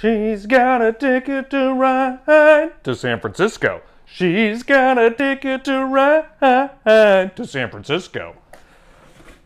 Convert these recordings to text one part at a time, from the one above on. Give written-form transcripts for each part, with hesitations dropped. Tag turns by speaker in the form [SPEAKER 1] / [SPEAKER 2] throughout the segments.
[SPEAKER 1] She's got a ticket to ride to San Francisco. She's got a ticket to ride to San Francisco.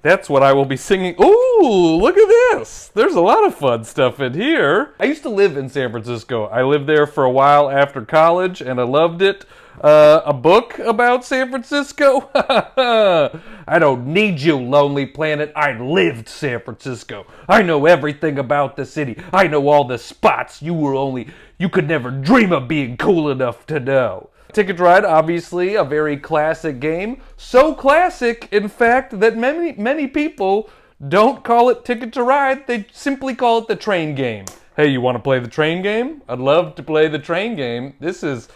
[SPEAKER 1] That's what I will be singing. Ooh, look at this. There's a lot of fun stuff in here. I used to live in San Francisco. I lived there for a while after college, and I loved it. A book about San Francisco? I don't need you, Lonely Planet. I lived San Francisco. I know everything about the city. I know all the spots you could never dream of being cool enough to know. Ticket to Ride, obviously a very classic game. So classic, in fact, that many people don't call it Ticket to Ride. They simply call it the train game. Hey, you want to play the train game? I'd love to play the train game. This is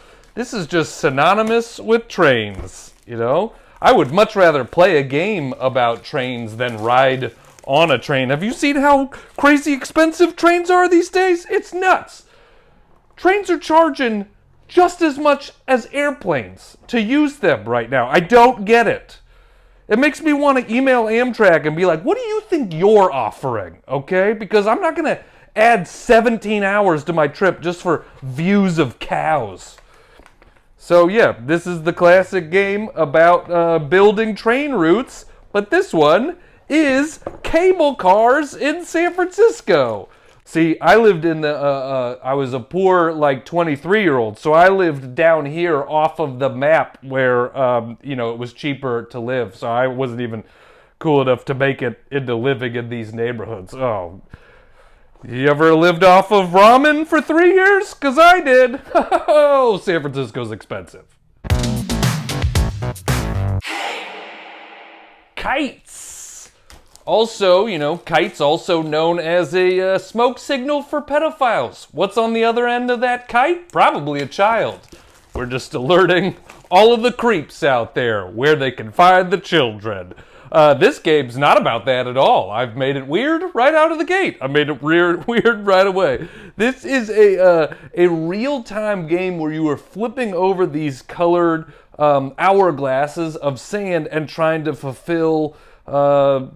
[SPEAKER 1] just synonymous with trains, you know? I would much rather play a game about trains than ride on a train. Have you seen how crazy expensive trains are these days? It's nuts. Trains are charging just as much as airplanes to use them right now. I don't get it. It makes me want to email Amtrak and be like, what do you think you're offering, okay? Because I'm not going to add 17 hours to my trip just for views of cows. So yeah, this is the classic game about building train routes, but this one is cable cars in San Francisco. See, I lived in I was a poor, 23-year-old, so I lived down here off of the map where, it was cheaper to live, so I wasn't even cool enough to make it into living in these neighborhoods. Oh, you ever lived off of ramen for 3 years? 'Cause I did. Oh, San Francisco's expensive. Kites. Also, kites also known as a smoke signal for pedophiles. What's on the other end of that kite? Probably a child. We're just alerting all of the creeps out there where they can find the children. This game's not about that at all. I've made it weird right out of the gate. I made it weird right away. This is a real-time game where you are flipping over these colored hourglasses of sand and trying to fulfill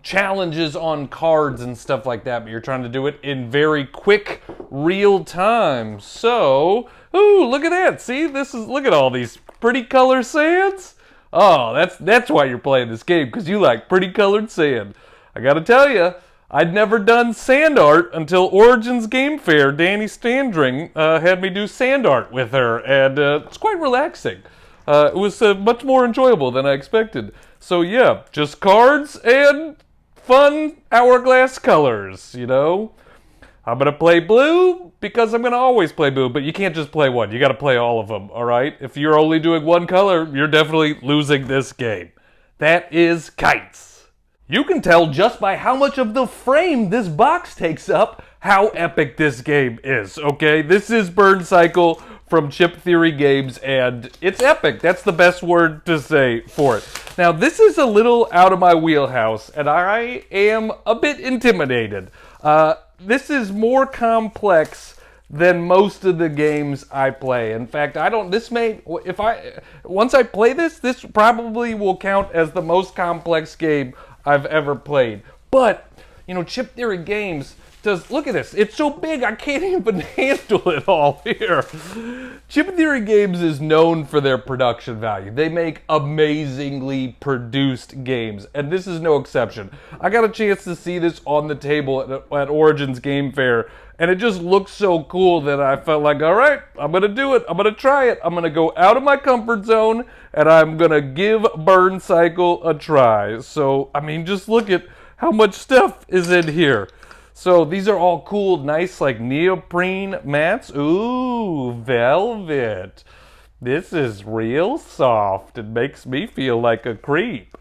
[SPEAKER 1] challenges on cards and stuff like that, but you're trying to do it in very quick, real time. So, ooh, look at that. See, look at all these pretty color sands. Oh, that's why you're playing this game, because you like pretty colored sand. I gotta tell you, I'd never done sand art until Origins Game Fair. Danny Standring had me do sand art with her, and it's quite relaxing. It was much more enjoyable than I expected. So yeah, just cards and fun hourglass colors, I'm going to play blue because I'm going to always play blue, but you can't just play one. You got to play all of them, all right? If you're only doing one color, you're definitely losing this game. That is kites. You can tell just by how much of the frame this box takes up how epic this game is, okay? This is Burncycle from Chip Theory Games, and it's epic. That's the best word to say for it. Now, this is a little out of my wheelhouse, and I am a bit intimidated. This is more complex than most of the games I play. In fact, once I play this probably will count as the most complex game I've ever played. But, Chip Theory Games look at this. It's so big I can't even handle it all here. Chip Theory Games is known for their production value. They make amazingly produced games, and this is no exception. I got a chance to see this on the table at Origins Game Fair, and it just looked so cool that I felt like, all right, I'm going to do it. I'm going to try it. I'm going to go out of my comfort zone, and I'm going to give Burncycle a try. So, just look at how much stuff is in here. So these are all cool, nice, neoprene mats. Ooh, velvet. This is real soft. It makes me feel like a creep.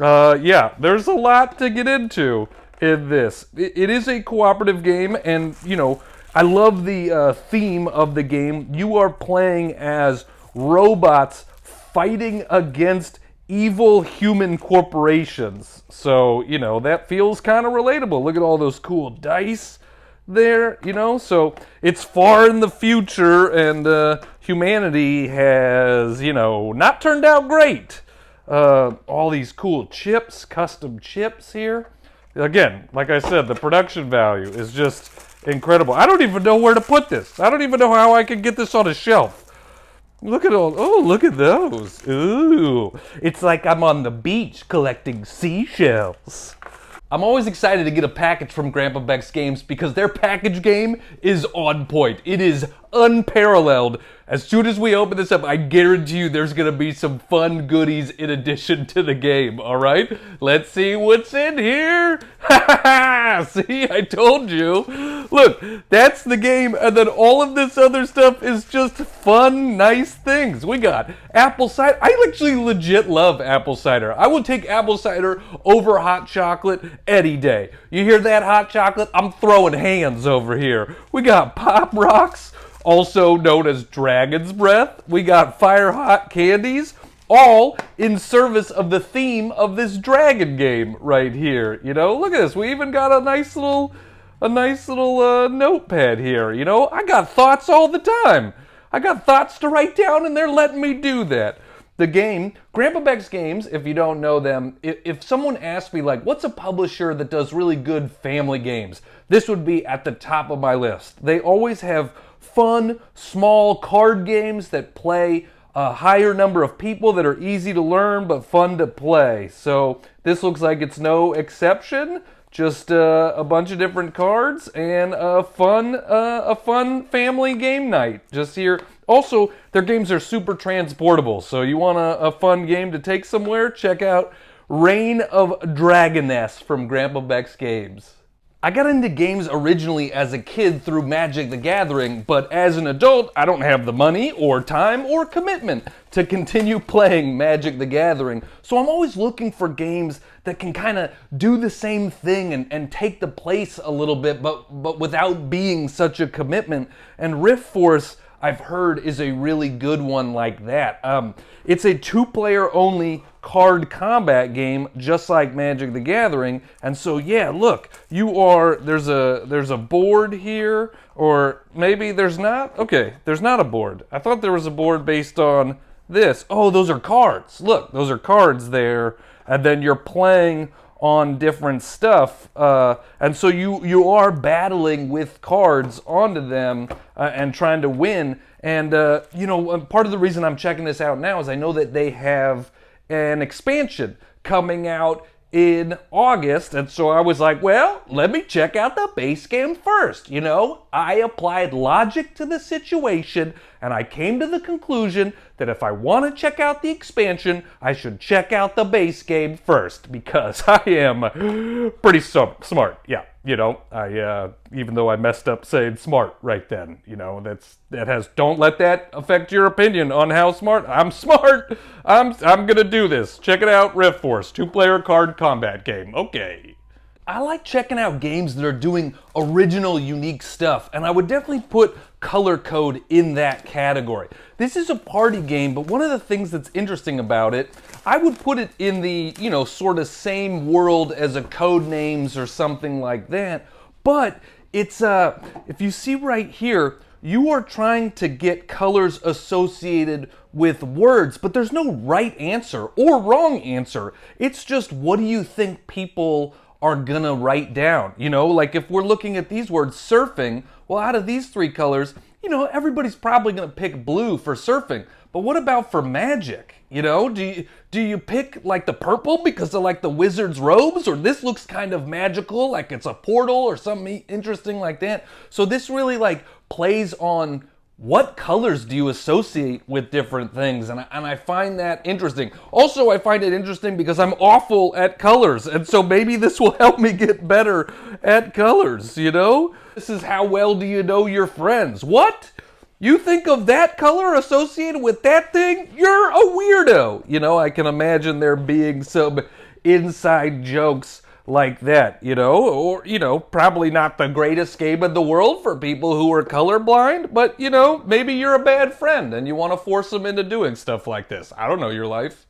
[SPEAKER 1] Yeah, there's a lot to get into in this. It is a cooperative game, and, I love the theme of the game. You are playing as robots fighting against evil human corporations. So, that feels kind of relatable. Look at all those cool dice there, So it's far in the future, and humanity has, not turned out great. All these cool chips, custom chips here. Again, like I said, the production value is just Incredible. I don't even know where to put this. I don't even know how I can get this on a shelf. Look at all, oh, look at those. Ooh, it's like I'm on the beach collecting seashells. I'm always excited to get a package from Grandpa Beck's Games because their package game is on point. It is unparalleled. As soon as we open this up, I guarantee you there's going to be some fun goodies in addition to the game, all right? Let's see what's in here. See, I told you. Look, that's the game, and then all of this other stuff is just fun, nice things. We got apple cider. I actually legit love apple cider. I would take apple cider over hot chocolate any day. You hear that, hot chocolate? I'm throwing hands over here. We got Pop Rocks, also known as Dragon's Breath. We got Fire Hot Candies, all in service of the theme of this dragon game right here. You know, look at this. We even got a nice little notepad here. You know, I got thoughts all the time. I got thoughts to write down, and they're letting me do that. The game, Grandpa Beck's Games, if you don't know them, if someone asked me, like, what's a publisher that does really good family games, this would be at the top of my list. They always have fun, small card games that play a higher number of people that are easy to learn but fun to play. So this looks like it's no exception. Just a bunch of different cards and a fun family game night just here. Also, their games are super transportable, so you want a fun game to take somewhere, check out Reign of Dragoness from Grandpa Beck's Games. I got into games originally as a kid through Magic the Gathering, but as an adult, I don't have the money or time or commitment to continue playing Magic the Gathering. So I'm always looking for games that can kind of do the same thing and take the place a little bit, but without being such a commitment. And Riftforce, I've heard, is a really good one like that. It's a two-player only card combat game, just like Magic the Gathering. And so, yeah, look, there's a board here, or maybe there's not. Okay, there's not a board. I thought there was a board based on this. Oh, those are cards. Look, those are cards there, and then you're playing on different stuff, and so you are battling with cards onto them and trying to win. And you know, part of the reason I'm checking this out now is I know that they have an expansion coming out in August, and so I was like, well, let me check out the base game first. You know, I applied logic to the situation, and I came to the conclusion that if I want to check out the expansion, I should check out the base game first, because I am pretty smart. Yeah, you know, I even though I messed up saying smart right then, you know, don't let that affect your opinion on how smart. I'm smart. I'm gonna do this. Check it out, Riftforce, two-player card combat game. Okay. I like checking out games that are doing original, unique stuff, and I would definitely put Color Code in that category. This is a party game, but one of the things that's interesting about it, I would put it in the, you know, sort of same world as a Codenames or something like that, but it's, if you see right here, you are trying to get colors associated with words, but there's no right answer or wrong answer. It's just, what do you think people are gonna write down? You know, like if we're looking at these words, surfing, well, out of these three colors, you know, everybody's probably gonna pick blue for surfing, but what about for magic? You know, do you pick like the purple because of like the wizard's robes, or this looks kind of magical, like it's a portal or something interesting like that? So this really like plays on what colors do you associate with different things, and I find that interesting. Also, I find it interesting because I'm awful at colors, and so maybe this will help me get better at colors, you know? This is how well do you know your friends. What? You think of that color associated with that thing? You're a weirdo. You know, I can imagine there being some inside jokes like that, you know, or, you know, probably not the greatest game in the world for people who are colorblind, but, you know, maybe you're a bad friend and you want to force them into doing stuff like this. I don't know your life.